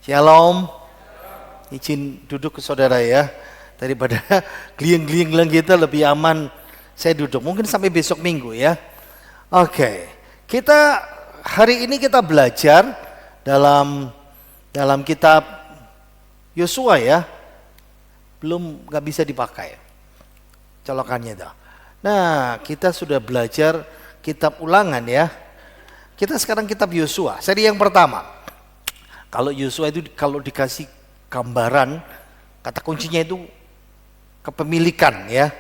Shalom. Izin duduk ke saudara ya. Daripada glieng-glieng kita lebih aman saya duduk. Mungkin sampai besok minggu ya. Oke. Kita hari ini kita belajar dalam kitab Yosua ya. Belum nggak bisa dipakai colokannya itu. Nah, kita sudah belajar kitab Ulangan ya. Kita sekarang kitab Yosua, seri yang pertama. Kalau Yosua itu kalau dikasih gambaran, kata kuncinya itu kepemilikan ya.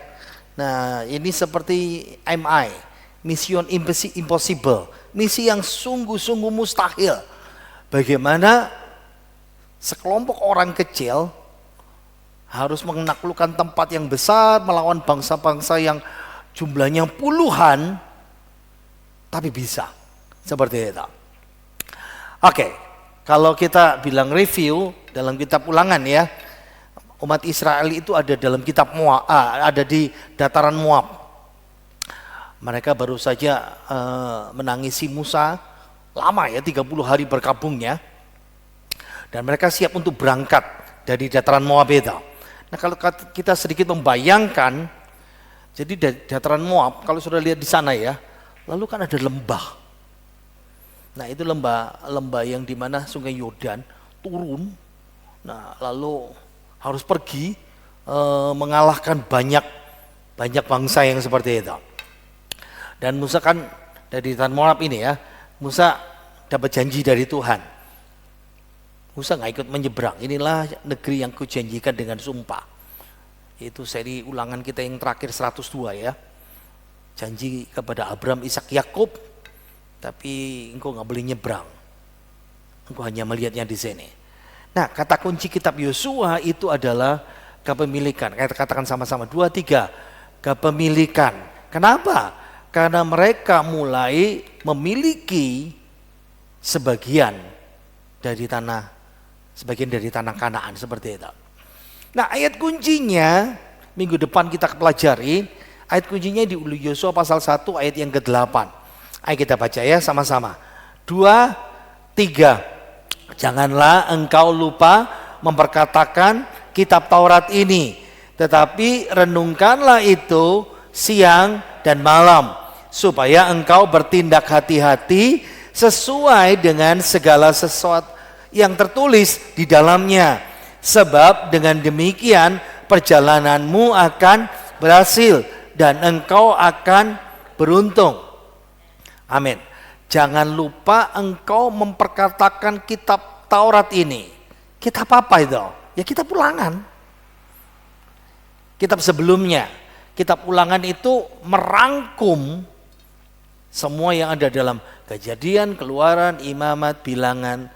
Nah, ini seperti MI, Mission Impossible, misi yang sungguh-sungguh mustahil. Bagaimana sekelompok orang kecil harus menaklukkan tempat yang besar, melawan bangsa-bangsa yang jumlahnya puluhan, tapi bisa seperti itu. Oke. Kalau kita bilang review dalam kitab Ulangan ya, umat Israel itu ada dalam kitab Moab, ada di dataran Moab. Mereka baru saja menangisi Musa, lama ya 30 hari berkabungnya. Dan mereka siap untuk berangkat dari dataran Moab itu. Nah, kalau kita sedikit membayangkan, jadi dari dataran Moab, kalau sudah lihat di sana ya, lalu kan ada lembah. Nah, itu lembah yang dimana Sungai Yordan turun. Nah, lalu harus pergi mengalahkan banyak bangsa yang seperti itu. Dan Musa kan dari Tan Moab ini ya, Musa dapat janji dari Tuhan. Musa nggak ikut menyeberang. Inilah negeri yang kujanjikan dengan sumpah. Itu seri Ulangan kita yang terakhir 102 ya. Janji kepada Abraham, Ishak, Yakub. Tapi engkau nggak boleh nyebrang, engkau hanya melihatnya di sini. Nah, kata kunci kitab Yosua itu adalah kepemilikan. Katakan sama-sama 2, 3, kepemilikan. Kenapa? Karena mereka mulai memiliki sebagian dari tanah Kanaan seperti itu. Nah, ayat kuncinya minggu depan kita pelajari. Ayat kuncinya di Yosua pasal 1 ayat yang ke-8. Ayo kita baca ya sama-sama. 2, 3. Janganlah engkau lupa memperkatakan kitab Taurat ini, tetapi renungkanlah itu siang dan malam, supaya engkau bertindak hati-hati sesuai dengan segala sesuatu yang tertulis di dalamnya. Sebab dengan demikian perjalananmu akan berhasil dan engkau akan beruntung. Amin. Jangan lupa engkau memperkatakan kitab Taurat ini. Kitab apa itu? Ya kitab Ulangan. Kitab sebelumnya. Kitab Ulangan itu merangkum semua yang ada dalam Kejadian, Keluaran, Imamat, Bilangan,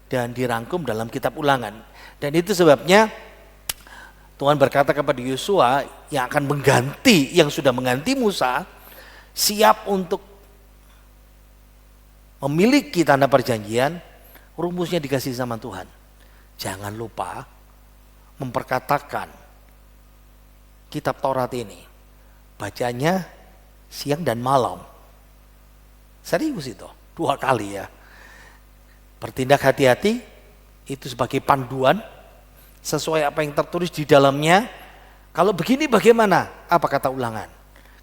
dan dirangkum dalam kitab Ulangan. Dan itu sebabnya Tuhan berkata kepada Yosua yang akan mengganti, yang sudah mengganti Musa, siap untuk memiliki tanda perjanjian. Rumusnya dikasih sama Tuhan. Jangan lupa memperkatakan kitab Taurat ini. Bacanya siang dan malam. Serius itu, 2 kali ya. Bertindak hati-hati itu sebagai panduan sesuai apa yang tertulis di dalamnya. Kalau begini bagaimana? Apa kata Ulangan?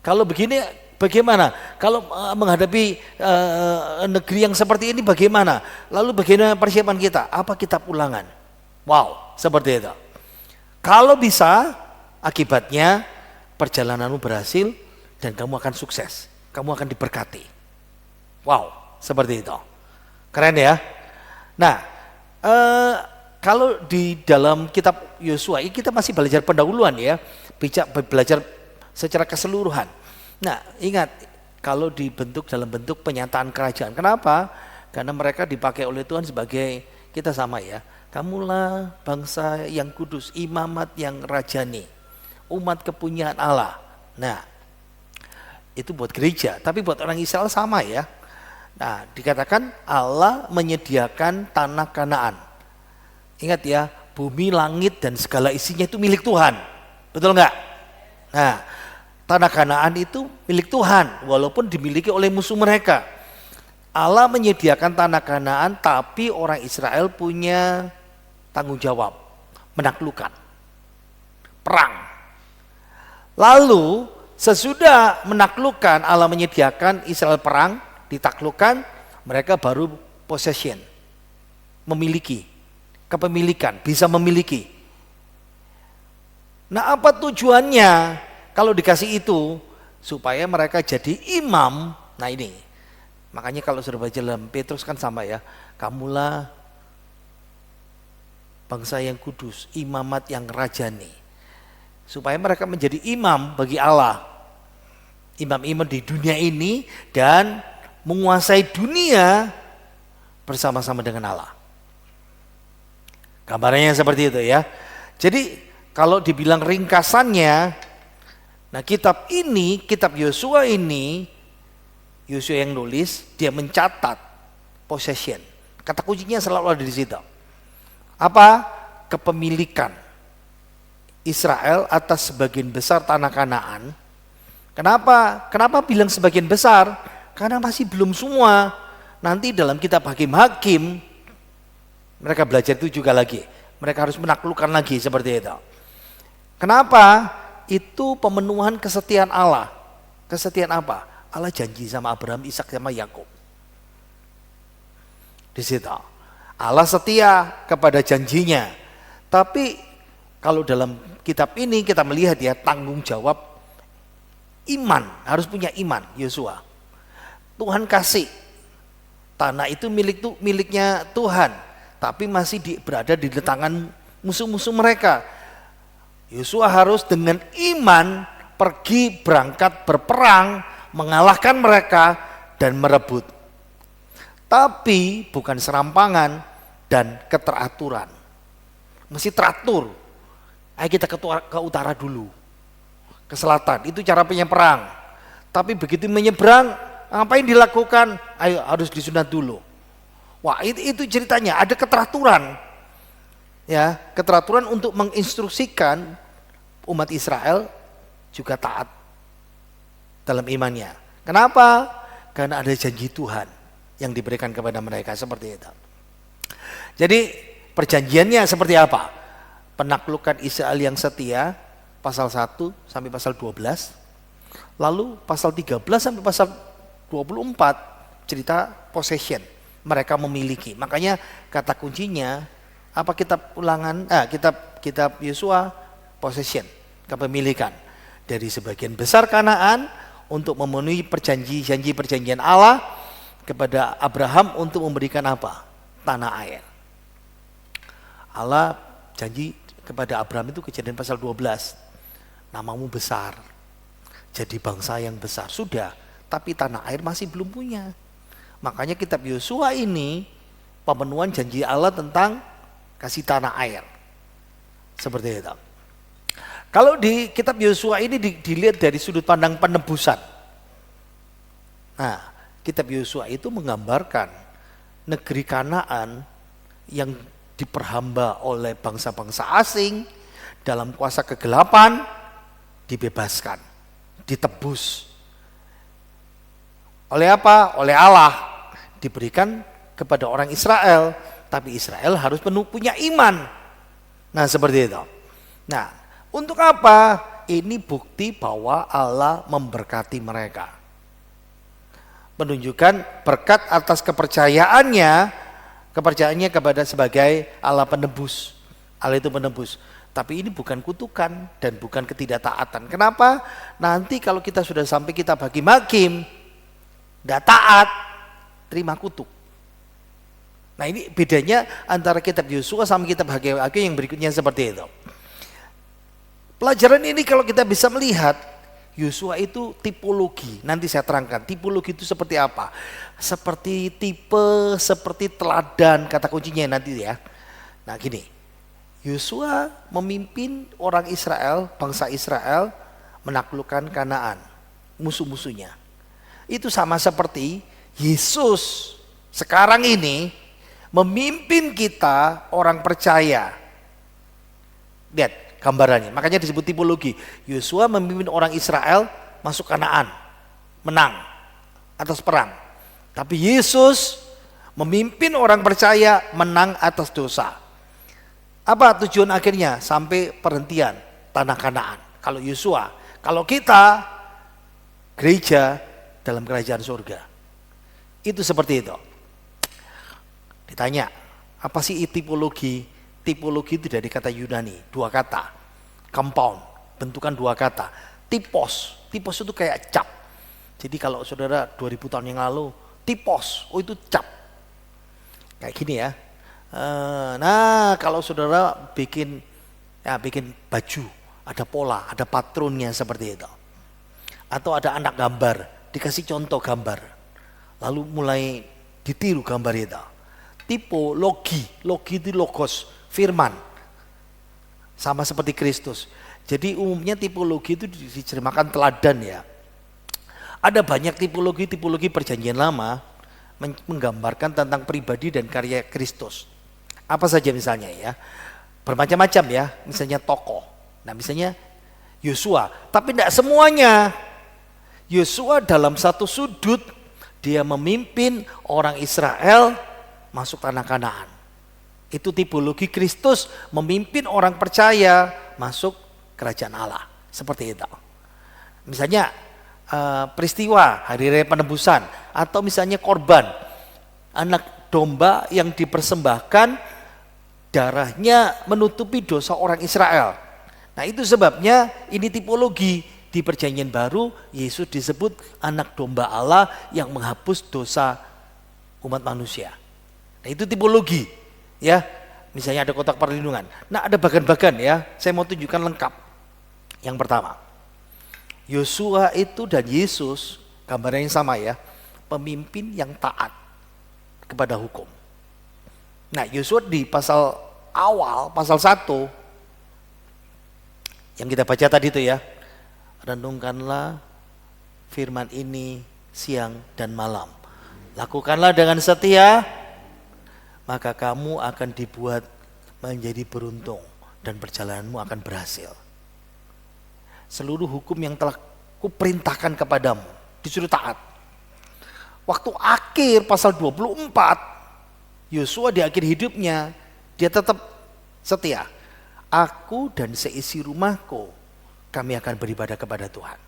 Kalau begini bagaimana? Kalau menghadapi negeri yang seperti ini bagaimana? Lalu bagaimana persiapan kita? Apa kitab Ulangan? Wow, seperti itu. Kalau bisa, akibatnya perjalananmu berhasil dan kamu akan sukses. Kamu akan diberkati. Wow, seperti itu. Keren ya? Nah, kalau di dalam kitab Yosua, kita masih belajar pendahuluan ya. Belajar secara keseluruhan. Nah, ingat kalau dibentuk dalam bentuk penyataan kerajaan. Kenapa? Karena mereka dipakai oleh Tuhan sebagai, kita sama ya, kamulah bangsa yang kudus, imamat yang rajani, umat kepunyaan Allah. Nah, itu buat gereja, tapi buat orang Israel sama ya. Nah, dikatakan Allah menyediakan tanah Kanaan. Ingat ya, bumi, langit, dan segala isinya itu milik Tuhan. Betul enggak? Nah, tanah Kanaan itu milik Tuhan, walaupun dimiliki oleh musuh mereka. Allah menyediakan tanah Kanaan, tapi orang Israel punya tanggung jawab, menaklukkan, perang. Lalu sesudah menaklukkan, Allah menyediakan Israel perang, ditaklukkan, mereka baru possession, memiliki, kepemilikan, bisa memiliki. Nah, apa tujuannya kalau dikasih itu? Supaya mereka jadi imam. Nah ini, makanya kalau sudah baca dalam Petrus kan sama ya, kamulah bangsa yang kudus, imamat yang rajani. Supaya mereka menjadi imam bagi Allah, imam-imam di dunia ini dan menguasai dunia bersama-sama dengan Allah. Gambarannya seperti itu ya. Jadi kalau dibilang ringkasannya, nah kitab ini, kitab Yosua ini, Yosua yang nulis, dia mencatat possession. Kata kuncinya selalu ada di situ. Apa? Kepemilikan Israel atas sebagian besar tanah Kanaan. Kenapa? Kenapa bilang sebagian besar? Karena masih belum semua. Nanti dalam kitab Hakim-Hakim mereka belajar itu juga lagi. Mereka harus menaklukkan lagi seperti itu. Kenapa? Itu pemenuhan kesetiaan Allah. Kesetiaan apa? Allah janji sama Abraham, Ishak sama Yakub. Di situ. Allah setia kepada janjinya. Tapi kalau dalam kitab ini kita melihat ya, tanggung jawab iman, harus punya iman Yosua. Tuhan kasih tanah itu miliknya Tuhan, tapi masih berada di tangan musuh-musuh mereka. Yosua harus dengan iman pergi berangkat berperang, mengalahkan mereka dan merebut. Tapi bukan serampangan dan keteraturan. Mesti teratur. Ayo kita ke utara dulu, ke selatan, itu cara perang. Tapi begitu menyeberang, ngapain dilakukan? Ayo harus disunat dulu. Wah itu ceritanya, ada keteraturan. Ya, keteraturan untuk menginstruksikan umat Israel juga taat dalam imannya. Kenapa? Karena ada janji Tuhan yang diberikan kepada mereka seperti itu. Jadi perjanjiannya seperti apa? Penaklukan Israel yang setia, pasal 1 sampai pasal 12. Lalu pasal 13 sampai pasal 24 cerita possession, mereka memiliki. Makanya kata kuncinya apa, kitab Ulangan, kitab Yosua, possession, kepemilikan dari sebagian besar Kanaan untuk memenuhi janji perjanjian Allah kepada Abraham untuk memberikan apa? Tanah air. Allah janji kepada Abraham itu, Kejadian pasal 12, namamu besar, jadi bangsa yang besar. Sudah, tapi tanah air masih belum punya. Makanya kitab Yosua ini pemenuhan janji Allah tentang kasih tanah air. Seperti itu. Kalau di kitab Yosua ini dilihat dari sudut pandang penebusan. Nah, kitab Yosua itu menggambarkan negeri Kanaan yang diperhamba oleh bangsa-bangsa asing dalam kuasa kegelapan, dibebaskan, ditebus. Oleh apa? Oleh Allah. Diberikan kepada orang Israel, tapi Israel harus punya iman. Nah, seperti itu. Nah, untuk apa? Ini bukti bahwa Allah memberkati mereka. Menunjukkan berkat atas kepercayaannya kepada sebagai Allah penebus. Allah itu penebus. Tapi ini bukan kutukan dan bukan ketidaktaatan. Kenapa? Nanti kalau kita sudah sampai kitab Hakim-Hakim, tidak taat, terima kutuk. Nah ini bedanya antara kitab Yosua sama kitab Hakim-Hakim yang berikutnya seperti itu. Pelajaran ini kalau kita bisa melihat, Yosua itu tipologi, nanti saya terangkan tipologi itu seperti apa. Seperti tipe, seperti teladan, kata kuncinya nanti ya. Nah gini, Yosua memimpin orang Israel, bangsa Israel menaklukkan Kanaan, musuh-musuhnya. Itu sama seperti Yesus sekarang ini memimpin kita orang percaya. Lihat gambarannya, makanya disebut tipologi. Yosua memimpin orang Israel masuk Kanaan, menang atas perang. Tapi Yesus memimpin orang percaya menang atas dosa. Apa tujuan akhirnya? Sampai perhentian tanah Kanaan. Kalau Yosua, kalau kita gereja dalam kerajaan surga. Itu seperti itu. Ditanya, apa sih tipologi? Tipologi itu dari kata Yunani, dua kata. Compound, bentukan dua kata. Tipos, tipos itu kayak cap. Jadi kalau saudara 2000 tahun yang lalu, tipos, oh itu cap. Kayak gini ya. Nah kalau saudara bikin baju, ada pola, ada patronnya seperti itu. Atau ada anak gambar, dikasih contoh gambar. Lalu mulai ditiru gambar itu. Tipologi, logi itu logos, firman. Sama seperti Kristus. Jadi umumnya tipologi itu diterjemahkan teladan ya. Ada banyak tipologi perjanjian lama menggambarkan tentang pribadi dan karya Kristus. Apa saja misalnya ya, bermacam-macam ya, misalnya tokoh. Nah misalnya Yosua, tapi tidak semuanya. Yosua dalam satu sudut, dia memimpin orang Israel masuk tanah Kanaan. Itu tipologi Kristus memimpin orang percaya masuk kerajaan Allah. Seperti itu. Misalnya peristiwa hari raya penebusan, atau misalnya korban anak domba yang dipersembahkan, darahnya menutupi dosa orang Israel. Nah itu sebabnya ini tipologi. Di perjanjian baru Yesus disebut anak domba Allah yang menghapus dosa umat manusia. Nah itu tipologi ya. Misalnya ada kotak perlindungan. Nah ada bagan-bagan ya, saya mau tunjukkan lengkap. Yang pertama, Yosua itu dan Yesus gambarnya yang sama ya, pemimpin yang taat kepada hukum. Nah Yosua di pasal awal, pasal 1 yang kita baca tadi itu ya, renungkanlah firman ini siang dan malam, lakukanlah dengan setia, maka kamu akan dibuat menjadi beruntung dan perjalananmu akan berhasil. Seluruh hukum yang telah kuperintahkan kepadamu disuruh taat. Waktu akhir pasal 24, Yosua di akhir hidupnya dia tetap setia. Aku dan seisi rumahku kami akan beribadah kepada Tuhan.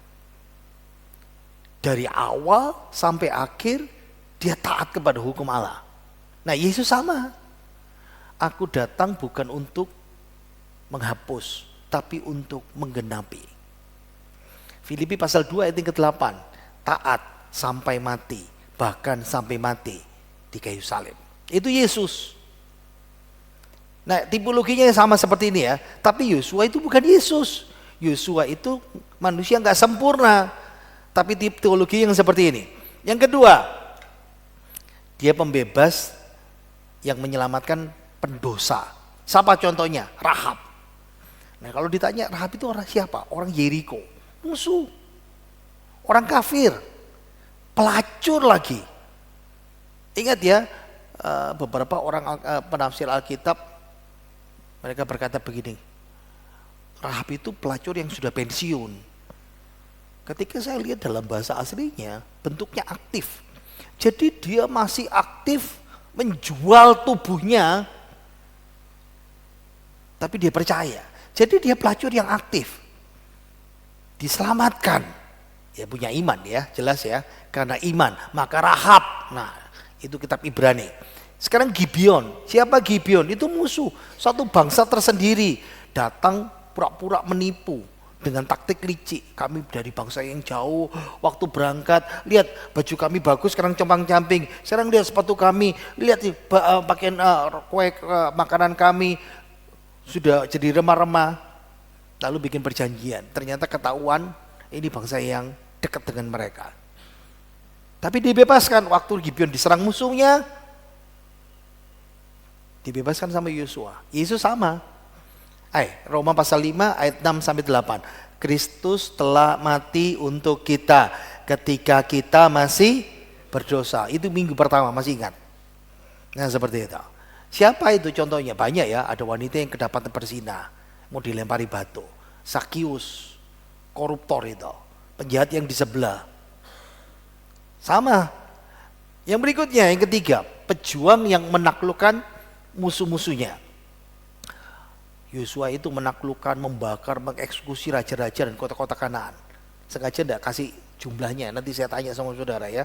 Dari awal sampai akhir dia taat kepada hukum Allah. Nah Yesus sama. Aku datang bukan untuk menghapus, tapi untuk menggenapi. Filipi pasal 2 ayat ke-8. Taat sampai mati, bahkan sampai mati di kayu salib. Itu Yesus. Nah tipologinya sama seperti ini ya. Tapi Yosua itu bukan Yesus. Yosua itu manusia nggak sempurna. Tapi tipologi yang seperti ini. Yang kedua, dia pembebas yang menyelamatkan pendosa. Siapa contohnya? Rahab. Nah kalau ditanya Rahab itu orang siapa? Orang Yeriko, musuh, orang kafir, pelacur lagi. Ingat ya, beberapa orang penafsir Alkitab mereka berkata begini, Rahab itu pelacur yang sudah pensiun. Ketika saya lihat dalam bahasa aslinya bentuknya aktif. Jadi dia masih aktif menjual tubuhnya, tapi dia percaya. Jadi dia pelacur yang aktif, diselamatkan. Ya punya iman ya, jelas ya. Karena iman, maka Rahab. Nah itu kitab Ibrani. Sekarang Gibeon, siapa Gibeon? Itu musuh, satu bangsa tersendiri. Datang pura-pura menipu dengan taktik licik. Kami dari bangsa yang jauh, waktu berangkat, lihat baju kami bagus, sekarang compang-camping. Sekarang lihat sepatu kami, lihat pakaian kue makanan kami sudah jadi remah-remah. Lalu bikin perjanjian. Ternyata ketahuan ini bangsa yang dekat dengan mereka. Tapi dibebaskan waktu Gibeon diserang musuhnya. Dibebaskan sama Yosua. Yesus sama. Roma pasal 5 ayat 6 sampai 8. Kristus telah mati untuk kita ketika kita masih berdosa. Itu minggu pertama, masih ingat? Nah seperti itu. Siapa itu contohnya? Banyak ya, ada wanita yang kedapatan berzina, mau dilempari batu. Sakius, koruptor itu, penjahat yang di sebelah. Sama. Yang berikutnya, yang ketiga, pejuang yang menaklukkan musuh-musuhnya. Yosua itu menaklukkan, membakar, mengeksekusi raja-raja dan kota-kota Kanaan. Sengaja enggak kasih jumlahnya, nanti saya tanya sama saudara ya.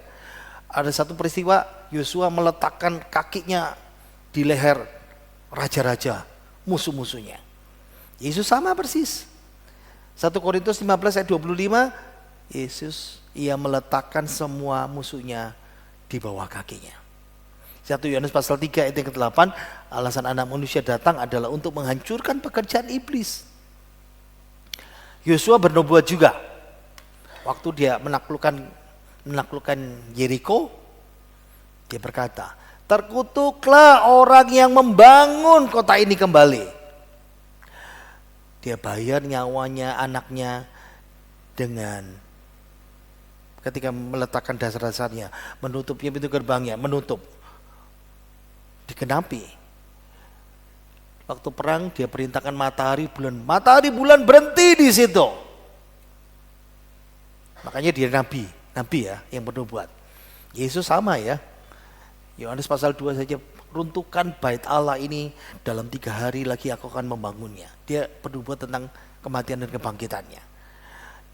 Ada satu peristiwa Yosua meletakkan kakinya di leher raja-raja, musuh-musuhnya. Yesus sama persis. 1 Korintus 15 ayat 25, Yesus ia meletakkan semua musuhnya di bawah kakinya. 1 Yohanes pasal 3 ayat yang ke-8, alasan anak manusia datang adalah untuk menghancurkan pekerjaan iblis. Yosua bernubuat juga. Waktu dia menaklukkan Yeriko, dia berkata, terkutuklah orang yang membangun kota ini kembali. Dia bayar nyawanya, anaknya dengan ketika meletakkan dasar-dasarnya, menutupnya pintu gerbangnya, menutup, digenapi. Waktu perang dia perintahkan matahari bulan berhenti di situ. Makanya dia nabi ya yang bernubuat. Yesus sama ya. Yohanes pasal 2 saja, runtuhkan bait Allah ini dalam 3 hari lagi aku akan membangunnya. Dia bernubuat tentang kematian dan kebangkitannya.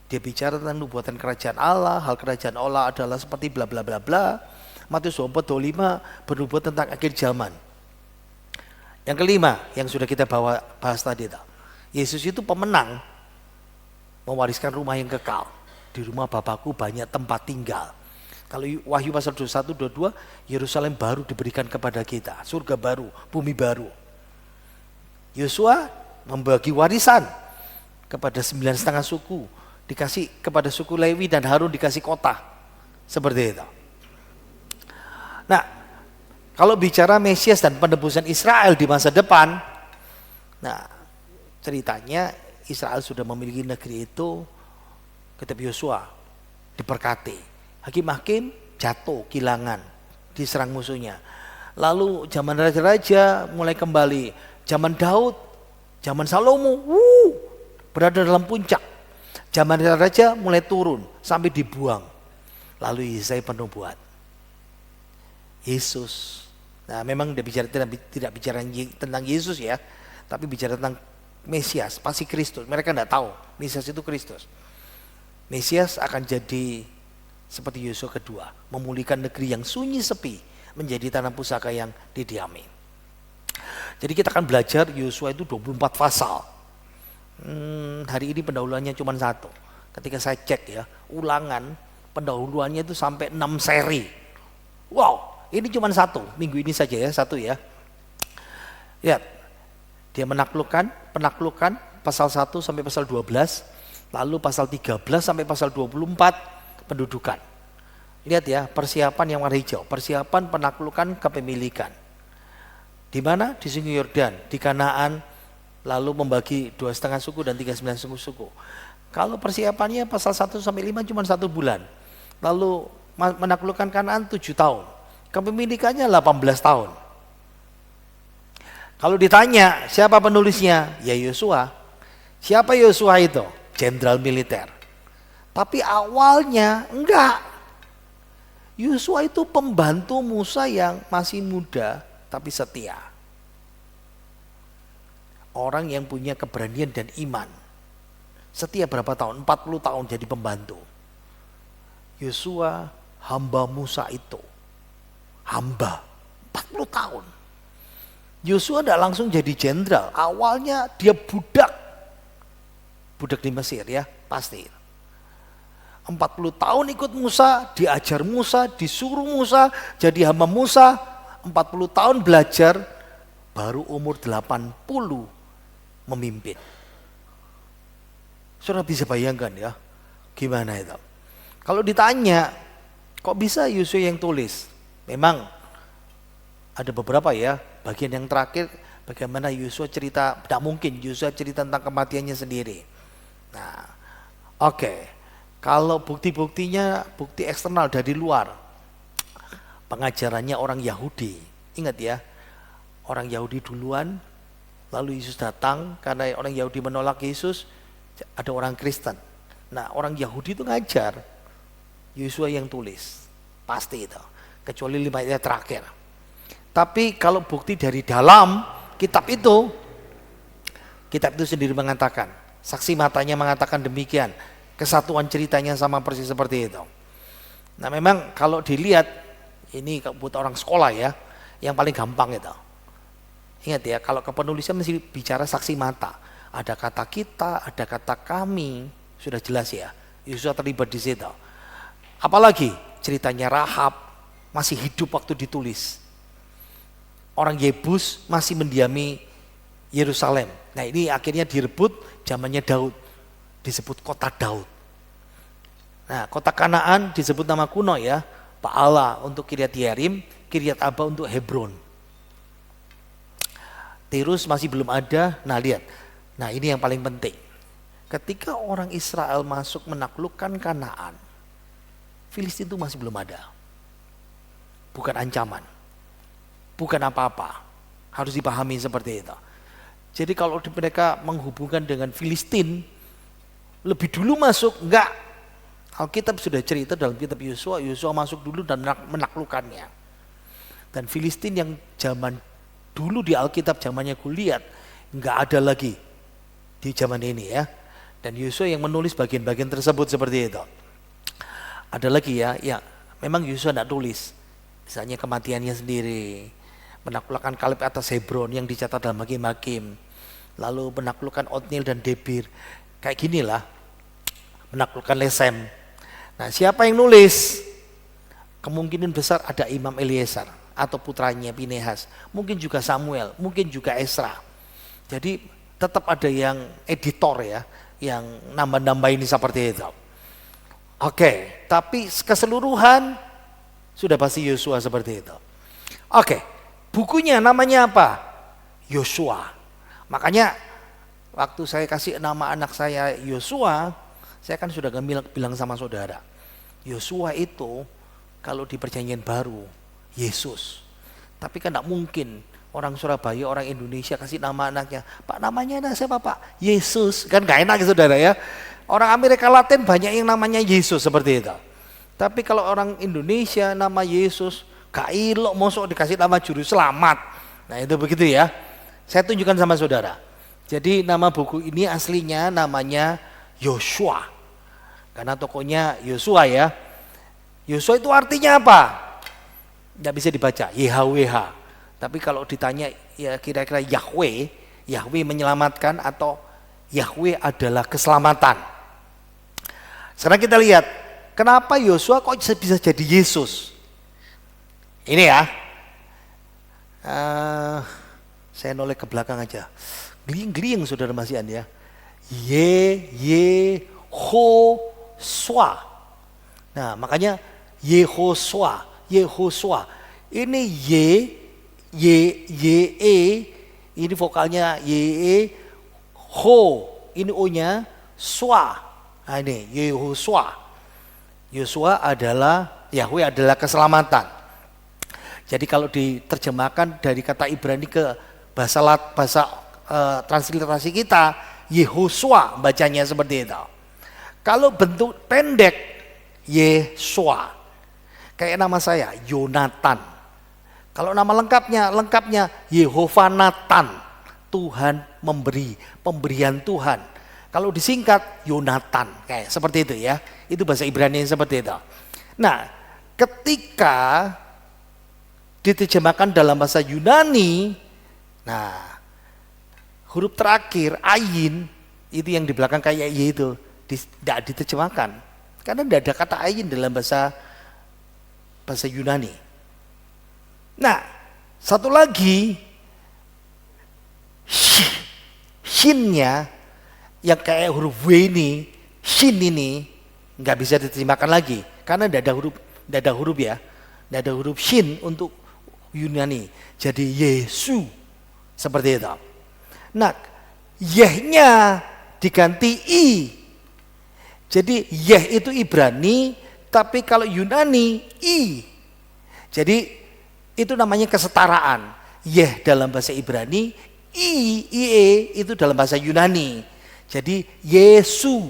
Dia bicara tentang nubuatan kerajaan Allah, hal kerajaan Allah adalah seperti bla bla bla bla. Matius 24:25 bernubuat tentang akhir zaman. Yang kelima yang sudah kita bahas tadi, Yesus itu pemenang mewariskan rumah yang kekal. Di rumah Bapakku banyak tempat tinggal. Kalau Wahyu pasal 21-22, Yerusalem baru diberikan kepada kita, surga baru, bumi baru. Yosua membagi warisan kepada 9,5 suku, dikasih kepada suku Lewi dan Harun dikasih kota. Seperti itu. Nah, kalau bicara Mesias dan penebusan Israel di masa depan, nah ceritanya Israel sudah memiliki negeri itu ketika Yosua diberkati. Hakim-hakim jatuh, kehilangan, diserang musuhnya. Lalu zaman raja-raja mulai kembali. Zaman Daud, zaman Salomo, berada dalam puncak. Zaman raja mulai turun sampai dibuang. Lalu Yesaya penubuat. Yesus. Nah, memang tidak bicara tentang Yesus ya, tapi bicara tentang Mesias, pasti Kristus. Mereka tidak tahu Mesias itu Kristus. Mesias akan jadi seperti Yosua kedua, memulihkan negeri yang sunyi sepi menjadi tanah pusaka yang didiami. Jadi kita akan belajar Yosua itu 24 pasal. Hari ini pendahuluannya cuma 1. Ketika saya cek ya, ulangan pendahuluannya itu sampai 6 seri. Wow, ini cuma 1, minggu ini saja ya, 1 ya. Lihat, dia penaklukan pasal 1 sampai pasal 12, lalu pasal 13 sampai pasal 24 pendudukan. Lihat ya, persiapan yang warna hijau, persiapan penaklukan kepemilikan. Di mana? Di Sungai Yordan, di Kanaan, lalu membagi 2,5 suku dan 39 suku. Kalau persiapannya pasal 1 sampai 5 cuma 1 bulan. Lalu menaklukkan Kanaan 7 tahun. Kepemilikannya 18 tahun. Kalau ditanya siapa penulisnya? Ya Yosua. Siapa Yosua itu? Jenderal militer. Tapi awalnya enggak. Yosua itu pembantu Musa yang masih muda tapi setia. Orang yang punya keberanian dan iman. Setia berapa tahun? 40 tahun jadi pembantu. Yosua hamba Musa itu. Hamba 40 tahun. Yosua tidak langsung jadi jenderal. Awalnya dia budak di Mesir ya, pasti. 40 tahun ikut Musa, diajar Musa, disuruh Musa, jadi hamba Musa. 40 tahun belajar, baru umur 80 memimpin. Saudara bisa bayangkan ya, gimana itu? Kalau ditanya, kok bisa Yosua yang tulis? Memang ada beberapa ya, bagian yang terakhir bagaimana Yosua cerita, tidak mungkin Yosua cerita tentang kematiannya sendiri. Nah, oke. Kalau bukti-buktinya, bukti eksternal dari luar. Pengajarannya orang Yahudi. Ingat ya, orang Yahudi duluan, lalu Yesus datang, karena orang Yahudi menolak Yesus, ada orang Kristen. Nah, orang Yahudi itu ngajar, Yosua yang tulis. Pasti itu, kecuali 5 ayat terakhir. Tapi kalau bukti dari dalam kitab itu, Kitab itu sendiri mengatakan, saksi matanya mengatakan demikian. Kesatuan ceritanya sama persis seperti itu. Nah memang kalau dilihat, ini buat orang sekolah ya, yang paling gampang itu. Ingat ya, kalau kepenulisan mesti bicara saksi mata. Ada kata kita, ada kata kami, sudah jelas ya. Yosua terlibat di situ. Apalagi ceritanya Rahab masih hidup waktu ditulis. Orang Yebus masih mendiami Yerusalem. Nah ini akhirnya direbut zamannya Daud. Disebut kota Daud. Nah kota Kanaan disebut nama kuno ya. Baala untuk Kiryat Yearim, Kiryat Arba untuk Hebron. Tirus masih belum ada. Nah lihat, nah ini yang paling penting. Ketika orang Israel masuk menaklukkan Kanaan, Filistin itu masih belum ada. Bukan ancaman, bukan apa-apa. Harus dipahami seperti itu. Jadi kalau mereka menghubungkan dengan Filistin, lebih dulu masuk, enggak. Alkitab sudah cerita dalam kitab Yosua, Yosua masuk dulu dan menaklukkannya. Dan Filistin yang zaman dulu di Alkitab zamannya Goliat, enggak ada lagi di zaman ini ya. Dan Yosua yang menulis bagian-bagian tersebut seperti itu. Ada lagi ya, memang Yosua enggak tulis. Misalnya kematiannya sendiri, menaklukkan Kaleb atas Hebron yang dicatat dalam Hakim-Hakim, lalu menaklukkan Otniel dan Debir, kayak ginilah, menaklukkan Lesem. Nah siapa yang nulis? Kemungkinan besar ada Imam Eliezer atau putranya Pinehas, mungkin juga Samuel, mungkin juga Esra. Jadi tetap ada yang editor ya, yang nambah-nambah ini seperti itu. Oke, tapi keseluruhan sudah pasti Yosua seperti itu. Oke, bukunya namanya apa? Yosua. Makanya waktu saya kasih nama anak saya Yosua, saya kan sudah bilang sama saudara, Yosua itu kalau di perjanjian baru Yesus. Tapi kan tidak mungkin orang Surabaya, orang Indonesia kasih nama anaknya, Pak namanya siapa Pak? Yesus. Kan gak enak saudara ya. Orang Amerika Latin banyak yang namanya Yesus seperti itu. Tapi kalau orang Indonesia nama Yesus, gak ilok mosok dikasih nama juru selamat. Nah itu begitu ya. Saya tunjukkan sama saudara. Jadi nama buku ini aslinya namanya Yosua. Karena tokonya Yosua ya. Yosua itu artinya apa? Tidak bisa dibaca, YHWH. Tapi kalau ditanya ya kira-kira Yahweh, Yahweh menyelamatkan atau Yahweh adalah keselamatan. Sekarang kita lihat, kenapa Yosua kok bisa jadi Yesus? Ini ya. Saya noleh ke belakang aja. Geliing saudara masihan ya. Yehosua. Nah makanya Yehosua. Ini ini vokalnya ho, ini o-nya swa. Nah ini Yehosua. Yosua adalah Yahweh adalah keselamatan. Jadi kalau diterjemahkan dari kata Ibrani ke bahasa transliterasi kita, Yehosua bacanya seperti itu. Kalau bentuk pendek, Yesua. Kayak nama saya, Yonatan. Kalau nama lengkapnya Yehova Natan. Tuhan memberi, pemberian Tuhan. Kalau disingkat, Yonatan. Kayak seperti itu ya. Itu bahasa Ibrani seperti itu. Nah, ketika diterjemahkan dalam bahasa Yunani, nah huruf terakhir ayin itu yang di belakang kayak y itu tidak diterjemahkan karena tidak ada kata ayin dalam bahasa Yunani. Nah satu lagi shinnya yang kayak huruf w ini, shin ini nggak bisa diterjemahkan lagi karena tidak ada huruf ya, tidak ada huruf shin untuk Yunani. Jadi Yesu seperti itu. Nah, yehnya diganti i. Jadi yeh itu Ibrani, tapi kalau Yunani i. Jadi itu namanya kesetaraan. Yeh dalam bahasa Ibrani, ie itu dalam bahasa Yunani. Jadi Yesu.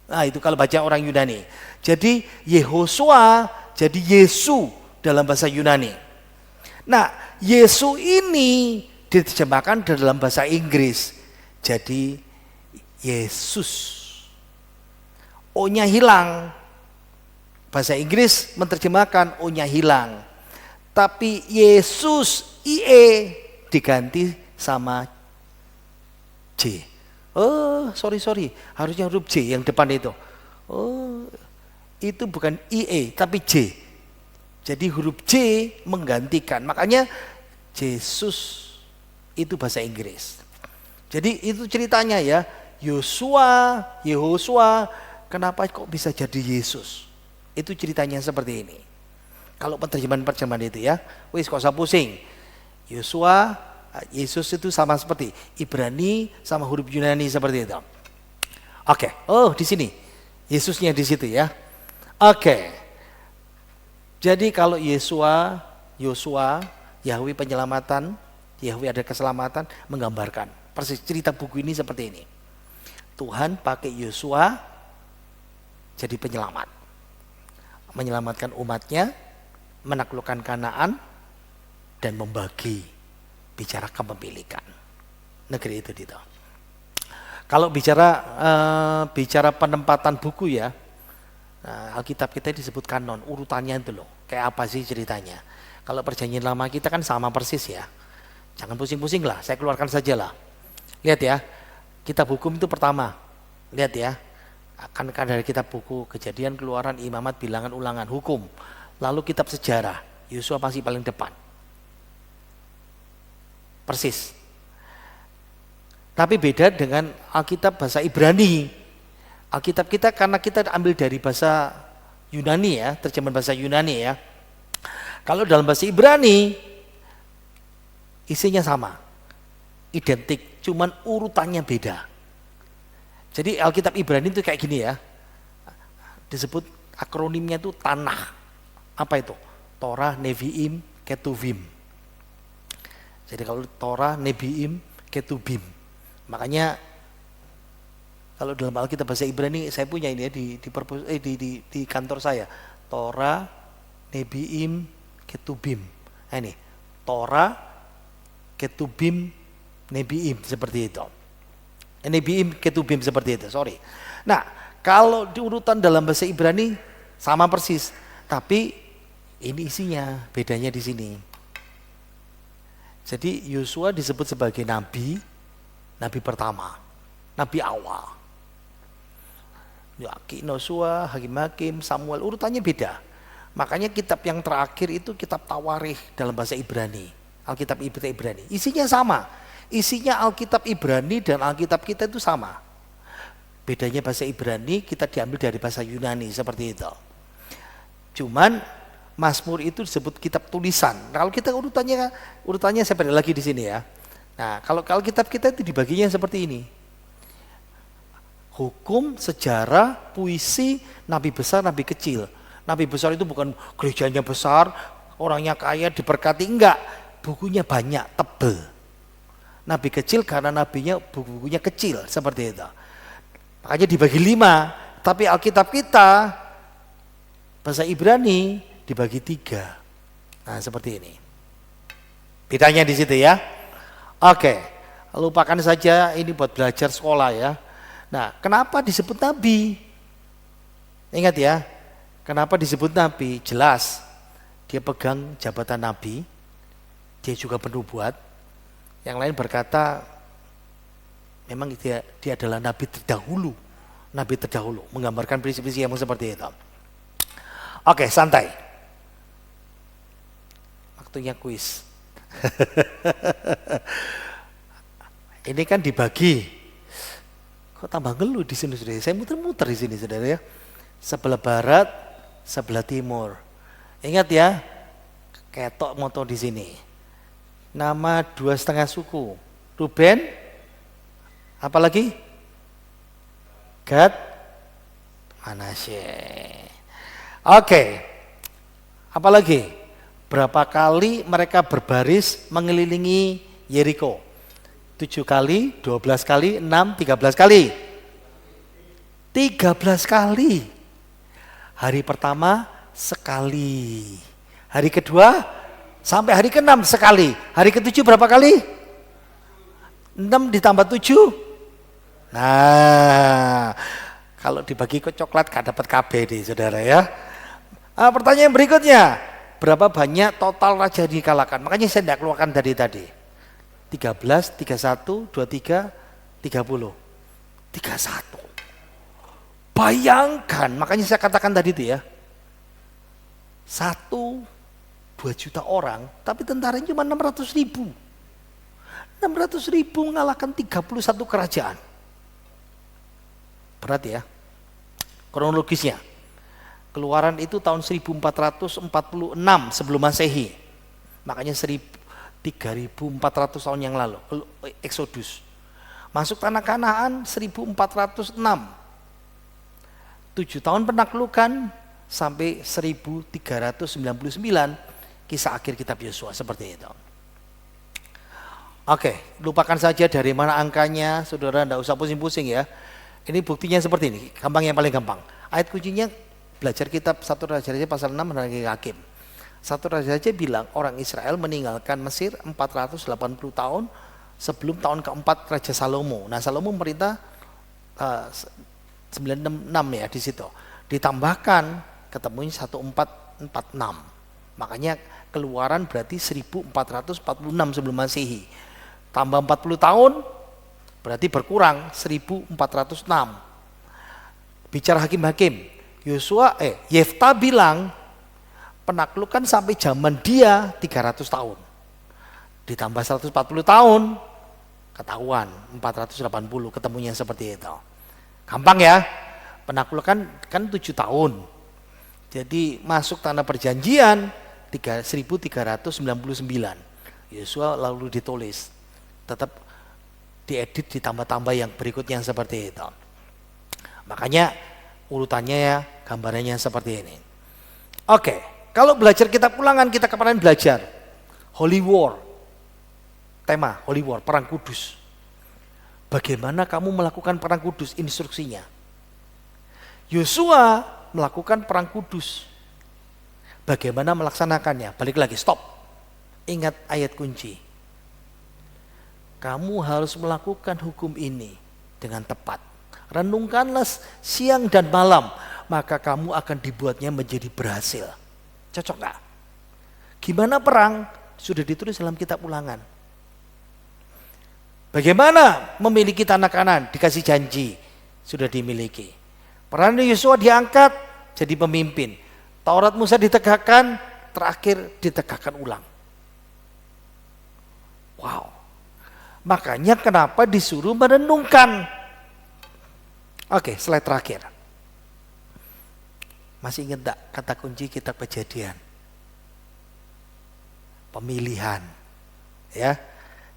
Nah, itu kalau baca orang Yunani. Jadi Yehosua jadi Yesu dalam bahasa Yunani. Nah, Yesu ini diterjemahkan dalam bahasa Inggris. jadi Yesus. O-nya hilang. Bahasa Inggris menerjemahkan O-nya hilang. Tapi Yesus, IE, diganti sama J. Oh, sorry. Harusnya huruf J yang depan itu. Oh, itu bukan IE, tapi J. Jadi huruf J menggantikan. Makanya Yesus itu bahasa Inggris. Jadi itu ceritanya ya. Yehosua, kenapa kok bisa jadi Yesus? Itu ceritanya seperti ini. Kalau penerjemahan itu ya, wis kok usah pusing. Yosua, Yesus itu sama seperti Ibrani sama huruf Yunani seperti itu. Oke, oh di sini Yesusnya di situ ya. Oke. Jadi kalau Yosua, Yahweh penyelamatan, Yahweh ada keselamatan, menggambarkan persis cerita buku ini seperti ini. Tuhan pakai Yosua jadi penyelamat, menyelamatkan umatnya, menaklukkan Kanaan, dan membagi, bicara kepemilikan negeri itu. Kalau bicara penempatan buku ya, Alkitab kita disebut kanon, urutannya itu loh, kayak apa sih ceritanya. Kalau perjanjian lama kita kan sama persis ya, jangan pusing-pusing lah, saya keluarkan saja lah. Lihat ya, kitab hukum itu pertama, lihat ya, akan dari kitab buku Kejadian, Keluaran, Imamat, Bilangan, Ulangan, Hukum. Lalu kitab sejarah, Yosua pasti paling depan. Persis. Tapi beda dengan Alkitab bahasa Ibrani. Alkitab kita karena kita ambil dari bahasa Yunani ya, terjemahan bahasa Yunani ya. Kalau dalam bahasa Ibrani isinya sama. Identik, cuman urutannya beda. Jadi Alkitab Ibrani itu kayak gini ya. Disebut akronimnya itu Tanakh. Apa itu? Torah, Nevi'im, Ketuvim. Jadi kalau Torah, Nevi'im, Ketubim. Makanya kalau dalam Alkitab bahasa Ibrani saya punya ini ya di kantor saya. Torah, Nevi'im, Ketubim. Nah ini, Torah, Ketubim, Nevi'im seperti itu. Nevi'im, Ketubim seperti itu, sorry. Nah, kalau diurutan dalam bahasa Ibrani sama persis, tapi ini isinya, bedanya di sini. Jadi Yosua disebut sebagai nabi pertama, nabi awal. Yosua, Hakim, Samuel, urutannya beda. Makanya kitab yang terakhir itu kitab Tawarikh dalam bahasa Ibrani, Alkitab Ibrani. Isinya sama, isinya Alkitab Ibrani dan Alkitab kita itu sama. Bedanya bahasa Ibrani kita diambil dari bahasa Yunani seperti itu. Cuman Mazmur itu disebut kitab tulisan. Kalau kita urutannya seperti lagi di sini ya. Nah, kalau kitab kita itu dibaginya seperti ini. Hukum, sejarah, puisi, nabi besar, nabi kecil. Nabi besar itu bukan gerejanya besar, orangnya kaya, diberkati, enggak. Bukunya banyak, tebel. Nabi kecil karena nabinya bukunya kecil, seperti itu. Makanya dibagi 5. Tapi Alkitab kita bahasa Ibrani dibagi 3. Nah, seperti ini. Bedanya di situ ya. Oke, lupakan saja ini buat belajar sekolah ya. Nah, kenapa disebut nabi? Ingat ya, kenapa disebut nabi? Jelas, dia pegang jabatan nabi, dia juga penubuat. Yang lain berkata, memang dia adalah nabi terdahulu, menggambarkan prinsip-prinsip yang seperti itu. Oke, santai. Waktunya kuis. Ini kan dibagi. Kok tambah ngeluh di sini saudara? Saya muter-muter di sini saudara ya. Sebelah barat, sebelah timur. Ingat ya, ketok moto di sini. Nama 2,5 suku. Ruben, apalagi? Gad, Manasye. Oke, apalagi? Berapa kali mereka berbaris mengelilingi Yeriko? 7 kali, 12 kali, 6, 13 kali. 13 kali. Hari pertama sekali. Hari kedua sampai hari ke-6 sekali. Hari ke-7 berapa kali? 6 ditambah 7, Nah, kalau dibagi ke coklat gak dapat KB nih saudara ya. Pertanyaan berikutnya, berapa banyak total raja dikalahkan? Makanya saya tidak keluarkan dari tadi. 13, 31, 23, 30. 31. Bayangkan, makanya saya katakan tadi itu ya. 1-2 juta orang, tapi tentaranya cuma 600.000. 600.000 mengalahkan 31 kerajaan. Berat ya. Kronologisnya. Keluaran itu tahun 1446 sebelum Masehi. Makanya 3.400 tahun yang lalu. Eksodus. Masuk tanah Kanaan 1406. 7 tahun penaklukan sampai 1399. Kisah akhir kitab Yosua seperti itu. Oke, lupakan saja dari mana angkanya, saudara tidak usah pusing-pusing ya. Ini buktinya seperti ini, gampang, yang paling gampang. Ayat kuncinya belajar kitab 1 Raja-Raja pasal 6 dan Hakim. 1 Raja-Raja bilang orang Israel meninggalkan Mesir 480 tahun sebelum tahun keempat Raja Salomo. Nah, Salomo memerintah 966 ya di situ. Ditambahkan ketemunya 1446. Makanya Keluaran berarti 1446 sebelum Masehi. Tambah 40 tahun berarti berkurang 1406. Bicara hakim-hakim, Yefta bilang penaklukan sampai zaman dia 300 tahun. Ditambah 140 tahun, ketahuan 480, ketemunya seperti itu. Gampang ya, penaklukan kan 7 tahun. Jadi masuk tanah perjanjian 1399. Yosua lalu ditulis, tetap diedit, ditambah-tambah yang berikutnya seperti itu. Makanya urutannya ya, gambarannya seperti ini. Oke, kalau belajar kitab Ulangan, kita kemarin belajar Holy War. Tema Holy War, perang kudus. Bagaimana kamu melakukan perang kudus, instruksinya. Yosua melakukan perang kudus. Bagaimana melaksanakannya? Balik lagi, stop. Ingat ayat kunci. Kamu harus melakukan hukum ini dengan tepat. Renungkanlah siang dan malam, maka kamu akan dibuatnya menjadi berhasil. Cocok gak? Gimana perang? Sudah ditulis dalam kitab Ulangan. Bagaimana memiliki tanah Kanaan? Dikasih janji, sudah dimiliki. Peran Yosua diangkat jadi pemimpin. Taurat Musa ditegakkan, terakhir ditegakkan ulang. Wow. Makanya kenapa disuruh merenungkan. Oke, slide terakhir. Masih ingat enggak kata kunci kitab Kejadian? Pemilihan. Ya.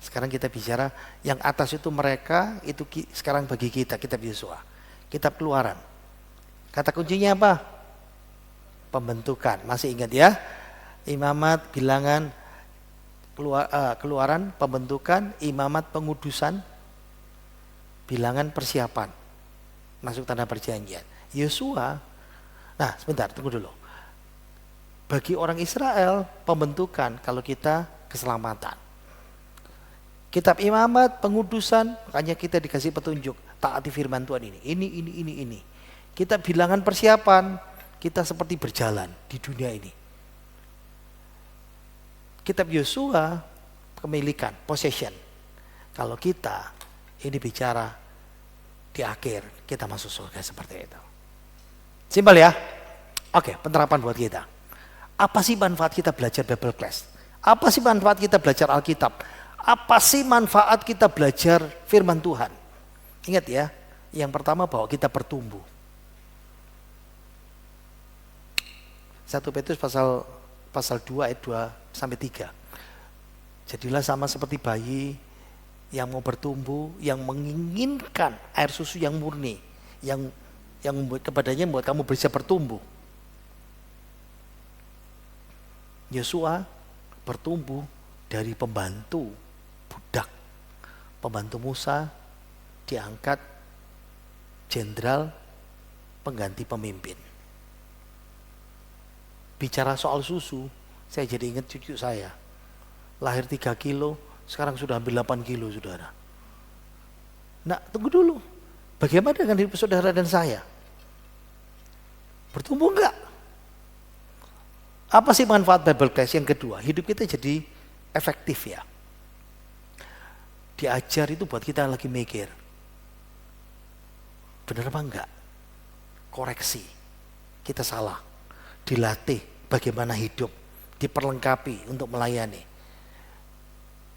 Sekarang kita bicara yang atas itu mereka, itu sekarang bagi kita, kitab Yosua. Kitab Keluaran. Kata kuncinya apa? Pembentukan. Masih ingat ya? Imamat, bilangan, Keluaran, pembentukan, imamat, pengudusan, bilangan, persiapan. Masuk tanah perjanjian. Yosua, nah sebentar, tunggu dulu. Bagi orang Israel, pembentukan, kalau kita keselamatan. Kitab imamat, pengudusan, makanya kita dikasih petunjuk, taati firman Tuhan ini. Ini. Kitab bilangan persiapan, kita seperti berjalan di dunia ini. Kitab Yosua, kemilikan, possession. Kalau kita ini bicara di akhir, kita masuk surga seperti itu. Simpel ya? Oke, penerapan buat kita. Apa sih manfaat kita belajar Bible Class? Apa sih manfaat kita belajar Alkitab? Apa sih manfaat kita belajar firman Tuhan? Ingat ya, yang pertama bahwa kita bertumbuh. 1 Petrus pasal 2 ayat 2 sampai 3. Jadilah sama seperti bayi yang mau bertumbuh, yang menginginkan air susu yang murni, yang kepadanya membuat kamu bisa bertumbuh. Yosua bertumbuh dari pembantu budak. Pembantu Musa diangkat jenderal pengganti pemimpin. Bicara soal susu, saya jadi ingat cucu saya. Lahir 3 kilo, sekarang sudah hampir 8 kilo, saudara. Nah, tunggu dulu. Bagaimana dengan hidup saudara dan saya? Bertumbuh enggak? Apa sih manfaat Bible Class? Yang kedua, hidup kita jadi efektif ya. Diajar itu buat kita lagi mikir. Benar apa enggak? Koreksi. Kita salah. Dilatih bagaimana hidup. Diperlengkapi untuk melayani.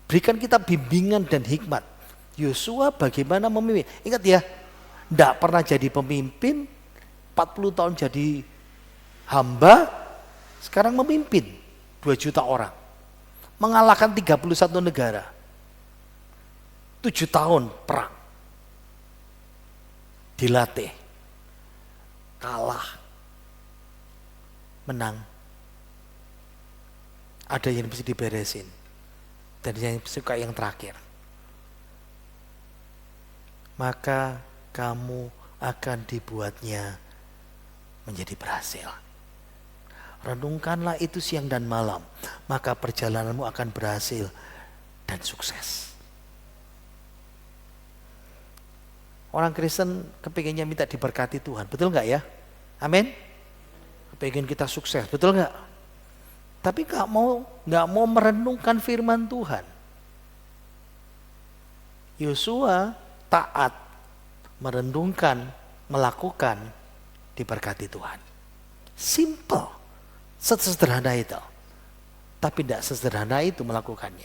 Berikan kita bimbingan dan hikmat. Yosua bagaimana memimpin. Ingat ya, enggak pernah jadi pemimpin, 40 tahun jadi hamba, sekarang memimpin 2 juta orang. Mengalahkan 31 negara. 7 tahun perang. Dilatih. Kalah. Menang. Ada yang mesti diberesin. Dan yang suka yang terakhir. Maka kamu akan dibuatnya menjadi berhasil. Renungkanlah itu siang dan malam. Maka perjalananmu akan berhasil dan sukses. Orang Kristen kepinginnya minta diberkati Tuhan, betul nggak ya? Amin. Kepingin kita sukses, betul nggak? Tapi nggak mau merenungkan firman Tuhan. Yosua taat, merenungkan, melakukan, diberkati Tuhan. Simple, sesederhana itu. Tapi tidak sesederhana itu melakukannya.